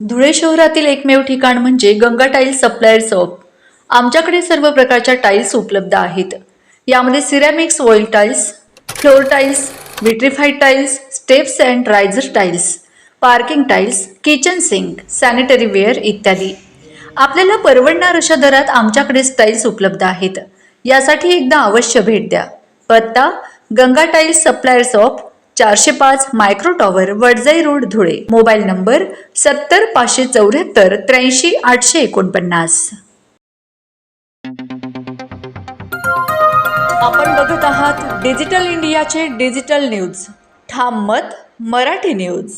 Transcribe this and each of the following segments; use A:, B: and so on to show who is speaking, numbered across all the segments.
A: धुळे शहरातील एकमेव ठिकाण म्हणजे गंगा टाइल्स सप्लायर शॉप। आमच्याकडे सर्व प्रकारच्या टाइल्स उपलब्ध आहेत। यामध्ये ceramics, oil tiles, floor tiles, vitrified tiles, steps and riser tiles, parking tiles, kitchen sink, sanitary ware इत्यादी। आपल्याला परवडणार अशा दरात आमच्याकडे टाइल्स उपलब्ध आहेत। यासाठी एकदा अवश्य भेट द्या। पत्ता Ganga tiles supplier shop, 405 micro tower, Wadjai road, Dhule. Mobile number 70 574 83 849। आपण बघत आहात डिजिटल इंडियाचे डिजिटल न्यूज। ठाम मत मराठी न्यूज।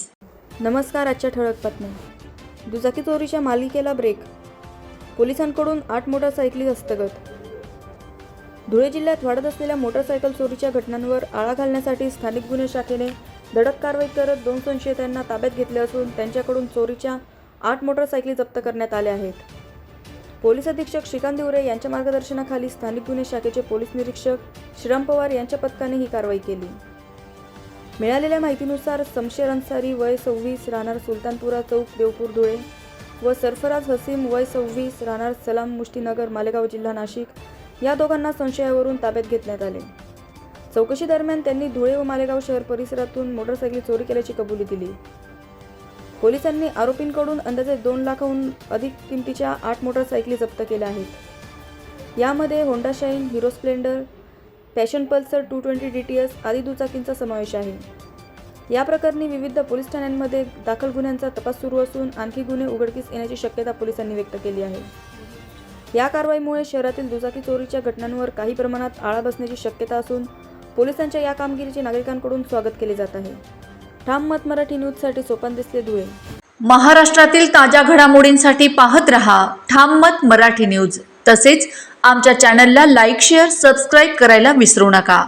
B: नमस्कार। आजच्या ठळक बातम्या। दुचाकी चोरीच्या मालिकेला ब्रेक, पोलिसांकडून 8 मोटारसायकली हस्तगत। धुळे जिल्ह्यात वाढत असलेल्या मोटारसायकल चोरीच्या घटनांवर आळा घालण्यासाठी स्थानिक गुन्हे शाखेने धडक कारवाई करत 2 संशयितांना ताब्यात घेतले असून त्यांच्याकडून चोरीच्या 8 मोटारसायकली जप्त करण्यात आल्या आहेत। पोलीस अधीक्षक श्रीकांत दिवरे यांच्या मार्गदर्शनाखाली स्थानिक गुन्हे शाखेचे पोलीस निरीक्षक श्रीराम पवार यांच्या पथकाने ही कारवाई केली। मिळालेल्या माहितीनुसार शमशेर अन्सारी वय 26 राहणार सुलतानपुरा चौक, देवपूर, धुळे व सरफराज हसीम वय 26 राहणार सलाम मुष्टीनगर, मालेगाव जिल्हा नाशिक या दोघांना संशयावरून ताब्यात घेण्यात आले। चौकशी दरम्यान त्यांनी धुळे व मालेगाव शहर परिसरातून मोटारसायकली चोरी केल्याची कबुली दिली। पोलिसांनी आरोपींकडून अंदाजे 2 लाखाहून अधिक किमतीच्या 8 मोटारसायकली जप्त केल्या आहेत। यामध्ये Honda shine, Hero Splendor, passion Pulsar 220 DTS आदी दुचाकींचा समावेश आहे। या प्रकरणी विविध पोलीस ठाण्यांमध्ये दाखल गुन्ह्यांचा तपास सुरू असून आणखी गुन्हे उघडकीस येण्याची शक्यता पोलिसांनी व्यक्त केली आहे। या कारवाईमुळे शहरातील दुचाकी चोरीच्या घटनांवर काही प्रमाणात आळा बसण्याची शक्यता असून पोलिसांच्या या कामगिरीचे नागरिकांकडून स्वागत केले जात आहे। ठाम मत मराठी न्यूजसाठी सोपान दिसले, धुळे।
A: महाराष्ट्रातील ताज्या घडामोडींसाठी पाहत रहा ठाम मत मराठी न्यूज। तसेच आमच्या चॅनलला लाईक, शेअर, सबस्क्राईब करायला विसरू नका।